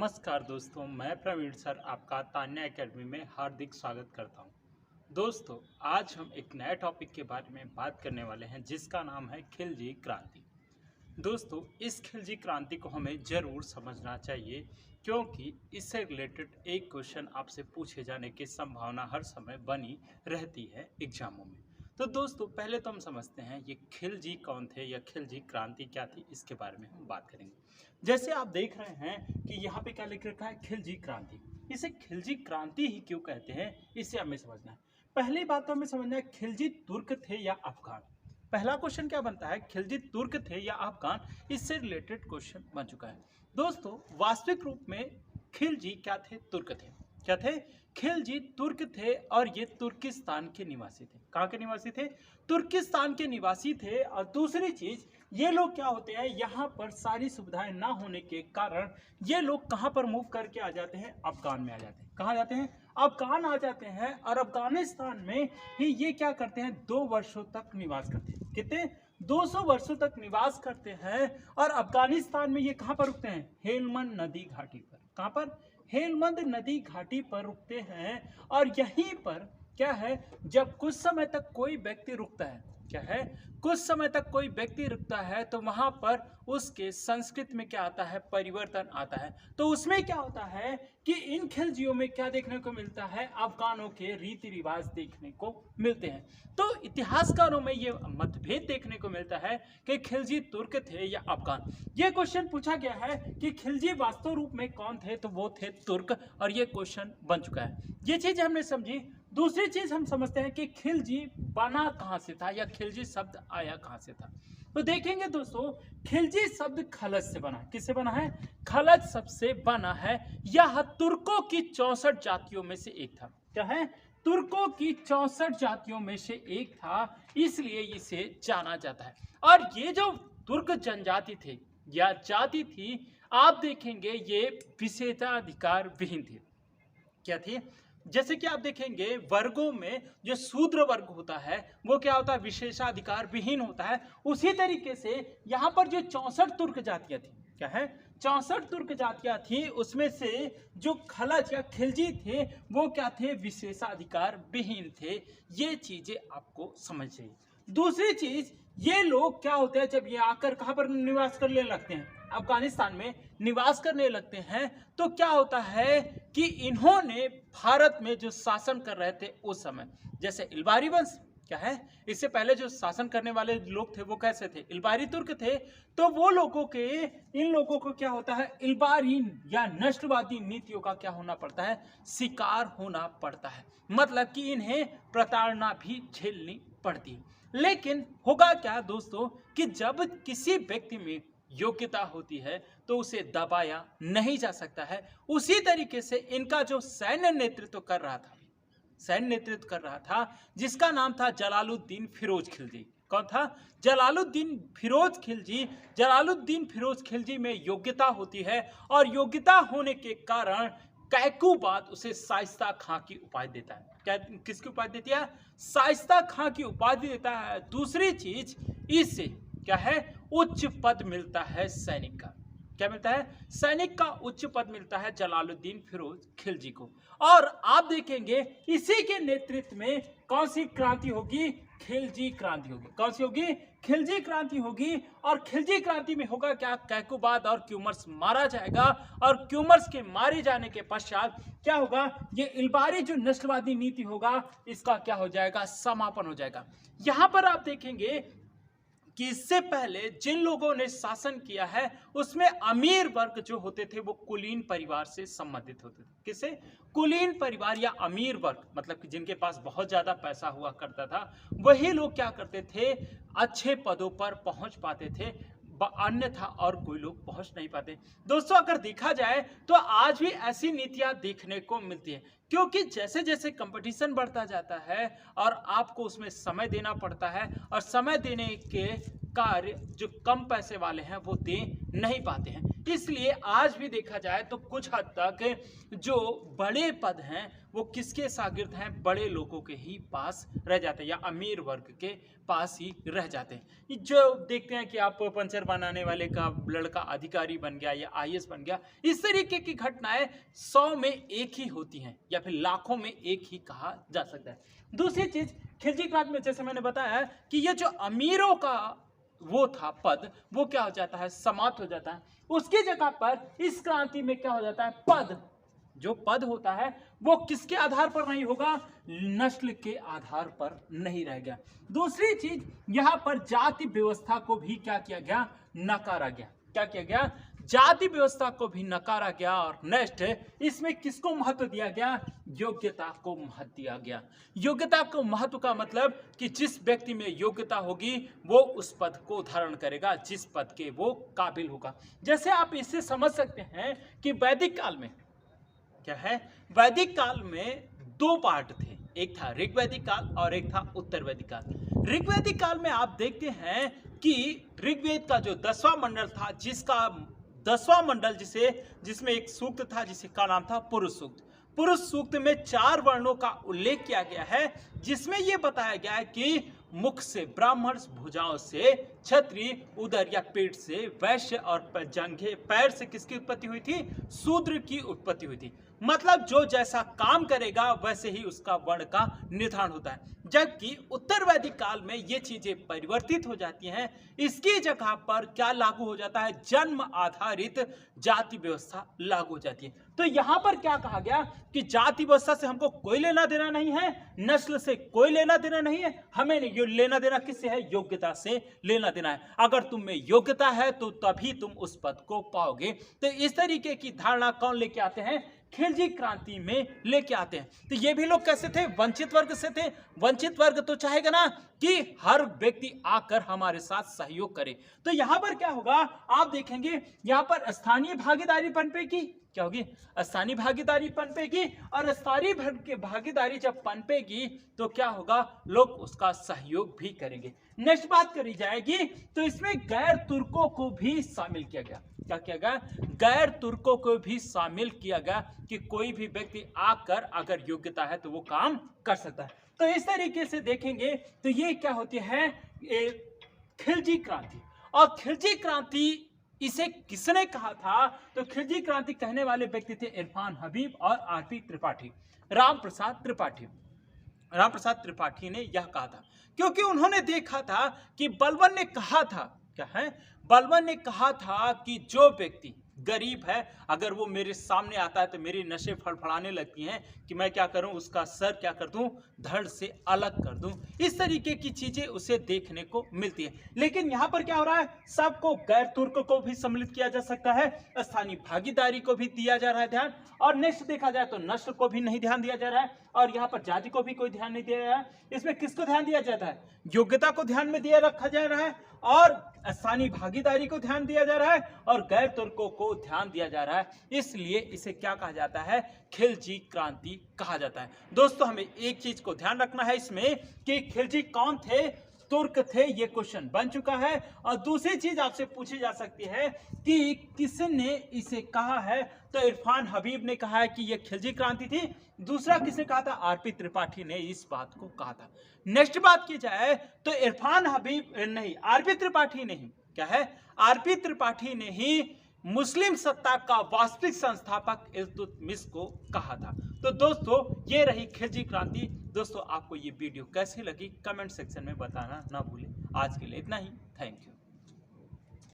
नमस्कार दोस्तों, मैं प्रवीण सर आपका तान्या एकेडमी में हार्दिक स्वागत करता हूं। दोस्तों, आज हम एक नए टॉपिक के बारे में बात करने वाले हैं जिसका नाम है खिलजी क्रांति। दोस्तों, इस खिलजी क्रांति को हमें ज़रूर समझना चाहिए क्योंकि इससे रिलेटेड एक क्वेश्चन आपसे पूछे जाने की संभावना हर समय बनी रहती है एग्जामों में। तो दोस्तों, पहले तो हम समझते हैं ये खिलजी कौन थे या खिलजी क्रांति क्या थी, इसके बारे में हम बात करेंगे। जैसे आप देख रहे हैं कि यहाँ पे क्या लिख रखा है, खिलजी क्रांति। इसे खिलजी क्रांति ही क्यों कहते हैं, इसे हमें समझना है। पहली बात तो हमें समझना है खिलजी तुर्क थे या अफगान। पहला क्वेश्चन क्या बनता है, खिलजी तुर्क थे या अफगान, इससे रिलेटेड क्वेश्चन बन चुका है। दोस्तों, वास्तविक रूप में खिलजी क्या थे, तुर्क थे। क्या थे? खिलजी तुर्क थे और ये तुर्किस्तान के निवासी थे। कहाँ के निवासी थे? तुर्किस्तान के निवासी थे। और दूसरी चीज, ये लोग क्या होते हैं, यहाँ पर सारी सुविधाएं ना होने के कारण ये लोग कहाँ पर मूव करके आ जाते हैं, अफगान में आ जाते हैं। कहाँ जाते हैं? अफगान आ जाते हैं। और अफगानिस्तान में ही ये क्या करते हैं, 2 वर्षों तक निवास करते हैं। कितने? 200 वर्षों तक निवास करते हैं। और अफगानिस्तान में ये कहाँ पर रुकते हैं? हेलमंद नदी घाटी पर। कहाँ पर? हेलमंद नदी घाटी पर रुकते हैं। और यहीं पर क्या है, जब कुछ समय तक कोई व्यक्ति रुकता है, क्या है, कुछ समय तक कोई व्यक्ति रुकता है तो वहां पर उसके संस्कृति में क्या आता है, परिवर्तन आता है। तो उसमें क्या होता है कि इन खिलजियों में क्या देखने को मिलता है, अफगानों के रीति रिवाज देखने को मिलते हैं। तो इतिहासकारों में ये मतभेद देखने को मिलता है कि खिलजी तुर्क थे या अफगान। ये क्वेश्चन पूछा गया है कि खिलजी वास्तव रूप में कौन थे, तो वो थे तुर्क। और ये क्वेश्चन बन चुका है। ये चीज हमने समझी। दूसरी चीज हम समझते हैं कि खिलजी बना कहां से था या खिलजी शब्द आया कहां से था। तो देखेंगे दोस्तों, खिलजी शब्द खलज से बना। किससे बना है? खलज शब्द से बना है। यह तुर्कों की 64 जातियों में से एक था। क्या है? तुर्कों की 64 जातियों में से एक था, इसलिए इसे जाना जाता है। और ये जो तुर्क जनजाति थे या जाति थी, आप देखेंगे ये विशेषाधिकार विहीन थी। क्या थी? जैसे कि आप देखेंगे वर्गों में जो शूद्र वर्ग होता है वो क्या होता है, विशेषाधिकार विहीन होता है। उसी तरीके से यहाँ पर जो 64 तुर्क जातियां थी, क्या है, 64 तुर्क जातियां थी, उसमें से जो खलज या खिलजी थे वो क्या थे, विशेषाधिकार विहीन थे। ये चीजें आपको समझ चाहिए। दूसरी चीज, ये लोग क्या होते हैं, जब ये आकर कहां पर निवास करने लगते हैं, अफगानिस्तान में निवास करने लगते हैं, तो क्या होता है कि इन्होंने भारत में जो शासन कर रहे थे उस समय, जैसे इल्बारी वंश, क्या है, इससे पहले जो शासन करने वाले लोग थे वो कैसे थे, इल्बारी तुर्क थे। तो वो लोगों के, इन लोगों को क्या होता है, इल्बारी या नस्लवादी नीतियों का क्या होना पड़ता है, शिकार होना पड़ता है। मतलब कि इन्हें प्रताड़ना भी झेलनी पड़ती है। लेकिन होगा क्या दोस्तों कि जब किसी व्यक्ति में योग्यता होती है तो उसे दबाया नहीं जा सकता है। उसी तरीके से इनका जो सैन्य नेतृत्व कर रहा था, जिसका नाम था जलालुद्दीन फिरोज खिलजी। कौन था? जलालुद्दीन फिरोज खिलजी। जलालुद्दीन फिरोज खिलजी में योग्यता होती है और योग्यता होने के कारण कैकूबाद उसे शाइस्ता खां की उपाधि देता है। क्या, किसकी उपाधि देती है? शाइस्ता खां की उपाधि देता है। दूसरी चीज, इससे क्या है, उच्च पद मिलता है सैनिक का। क्या मिलता है? सैनिक का उच्च पद मिलता है जलालुद्दीन फिरोज खिलजी को। और आप देखेंगे इसी के नेतृत्व में कौन सी क्रांति होगी, खिलजी क्रांति होगी। कौन सी होगी? खिलजी क्रांति होगी। और खिलजी क्रांति में होगा क्या, कैकूबाद और क्यूमर्स मारा जाएगा। और क्यूमर्स के मारे जाने के पश्चात क्या होगा, ये इल्बारी जो नस्लवादी नीति होगा इसका क्या हो जाएगा, समापन हो जाएगा। यहां पर आप देखेंगे कि इससे पहले जिन लोगों ने शासन किया है उसमें अमीर वर्ग जो होते थे वो कुलीन परिवार से संबंधित होते थे। किससे? कुलीन परिवार या अमीर वर्ग, मतलब कि जिनके पास बहुत ज्यादा पैसा हुआ करता था, वही लोग क्या करते थे, अच्छे पदों पर पहुंच पाते थे, अन्यथा और कोई लोग पहुंच नहीं पाते। दोस्तों, अगर देखा जाए तो आज भी ऐसी नीतियां देखने को मिलती है, क्योंकि जैसे जैसे कंपटीशन बढ़ता जाता है और आपको उसमें समय देना पड़ता है, और समय देने के कार्य जो कम पैसे वाले हैं वो दे नहीं पाते हैं। इसलिए आज भी देखा जाए तो कुछ हद तक जो बड़े पद हैं वो किसके शागिर्द हैं, बड़े लोगों के ही पास रह जाते हैं या अमीर वर्ग के पास ही रह जाते हैं। जो देखते हैं कि आप पंचर बनाने वाले का लड़का अधिकारी बन गया या आईएएस बन गया, इस तरीके की घटनाएं 100 में एक ही होती हैं या फिर लाखों में एक ही कहा जा सकता है। दूसरी चीज, खिलजी क्रांति में जैसे मैंने बताया कि ये जो अमीरों का वो था पद, वो क्या हो जाता है, समाप्त हो जाता है। उसकी जगह पर इस क्रांति में क्या हो जाता है, पद, जो पद होता है वो किसके आधार पर नहीं होगा, नस्ल के आधार पर नहीं रह गया। दूसरी चीज, यहां पर जाति व्यवस्था को भी क्या किया गया, नकारा गया। क्या किया गया, जाति व्यवस्था को भी नकारा गया। और नेक्स्ट, इसमें किसको महत्व दिया गया, योग्यता को महत्व दिया गया। योग्यता को महत्व का मतलब कि जिस व्यक्ति में योग्यता होगी वो उस पद को धारण करेगा, जिस पद के वो काबिल होगा। जैसे आप इससे समझ सकते हैं कि वैदिक काल में क्या है, वैदिक काल में दो पार्ट थे, एक था ऋग्वैदिक काल और एक था उत्तर वैदिक काल। ऋग्वैदिक काल में आप देखते हैं कि ऋग्वेद का जो 10वां मंडल था, जिसका 10वां मंडल जिसमें एक सूक्त था जिसका नाम था पुरुष सूक्त। पुरुष सूक्त में 4 वर्णों का उल्लेख किया गया है, जिसमें यह बताया गया है कि मुख से ब्राह्मण, भुजाओं से क्षत्रिय, उदर या पेट से वैश्य और जंघे पैर से किसकी उत्पत्ति हुई थी, शूद्र की उत्पत्ति हुई थी। मतलब जो जैसा काम करेगा वैसे ही उसका वर्ण का निर्धारण होता है। जबकि उत्तर वैदिक काल में ये चीजें परिवर्तित हो जाती हैं। इसकी जगह पर क्या लागू हो जाता है, जन्म आधारित जाति व्यवस्था लागू हो जाती है। तो यहां पर क्या कहा गया कि जाति व्यवस्था से हमको कोई लेना देना नहीं है, नस्ल से कोई लेना देना नहीं है, हमें नहीं लेना देना किससे है, योग्यता से लेना देना है। अगर तुम में योग्यता है तो तभी तुम उस पद को पाओगे। तो इस तरीके की धारणा कौन लेके आते हैं, खिलजी क्रांति में लेके आते हैं। तो ये भी लोग कैसे थे, वंचित वर्ग से थे। वंचित वर्ग तो चाहेगा ना कि हर व्यक्ति आकर हमारे साथ सहयोग करे। तो यहां पर क्या होगा, आप देखेंगे यहां पर स्थानीय भागीदारी पनपेगी। क्या होगी, स्थानीय भागीदारी पनपेगी। और स्थानीय भागीदारी जब पनपेगी तो क्या होगा, लोग उसका सहयोग भी करेंगे। नेक्स्ट बात करी जाएगी तो इसमें गैर तुर्कों को भी शामिल किया गया। क्या किया गया, गैर तुर्कों को भी शामिल किया गया कि कोई भी व्यक्ति आकर अगर योग्यता है तो वो काम कर सकता है। तो इस तरीके से देखेंगे तो ये क्या होती है, खिलजी क्रांति। और खिलजी क्रांति इसे किसने कहा था, तो खिलजी क्रांति कहने वाले व्यक्ति थे इरफान हबीब और आरपी त्रिपाठी, रामप्रसाद त्रिपाठी। रामप्रसाद त्रिपाठी ने यह कहा था क्योंकि उन्होंने देखा था कि बलबन ने कहा था, क्या है, बलबन ने कहा था कि जो व्यक्ति गरीब है अगर वो मेरे सामने आता है तो मेरी नसें फड़फड़ाने लगती हैं कि मैं क्या करूं, उसका सर क्या कर दूं, धड़ से अलग कर दूं। इस तरीके की चीजें उसे देखने को मिलती है। लेकिन यहाँ पर क्या हो रहा है, सबको, गैर तुर्क को भी सम्मिलित किया जा सकता है, स्थानीय भागीदारी को भी दिया जा रहा है ध्यान। और नेक्स्ट देखा जाए तो नस्ल को भी नहीं ध्यान दिया जा रहा है और यहाँ पर जाति को भी कोई ध्यान नहीं दिया जा रहा है। इसमें किसको ध्यान दिया जाता है, योग्यता को ध्यान में दिया रखा जा रहा है और स्थानीय भागीदारी को ध्यान दिया जा रहा है और गैर तुर्कों को ध्यान दिया जा रहा है। इसलिए इसे क्या कहा जाता है, खिलजी क्रांति कहा जाता है। दोस्तों हमें एक चीज को ध्यान रखना है इसमें कि खिलजी कौन थे, तुर्क थे, ये क्वेश्चन बन चुका है। और दूसरी चीज आपसे पूछी जा सकती है कि किसने इसे कहा है, तो इरफान हबीब ने कहा है कि यह खिलजी क्रांति थी। दूसरा किसने कहा था, आरपी त्रिपाठी ने इस बात को कहा था। नेक्स्ट बात की जाए तो इरफान हबीब नहीं, आरपी त्रिपाठी ने ही, क्या है, आरपी त्रिपाठी ने ही मुस्लिम सत्ता का वास्तविक संस्थापक इल्तुतमिश को कहा था। तो दोस्तों ये रही खिलजी क्रांति। दोस्तों आपको ये वीडियो कैसी लगी कमेंट सेक्शन में बताना ना भूलें। आज के लिए इतना ही, थैंक यू।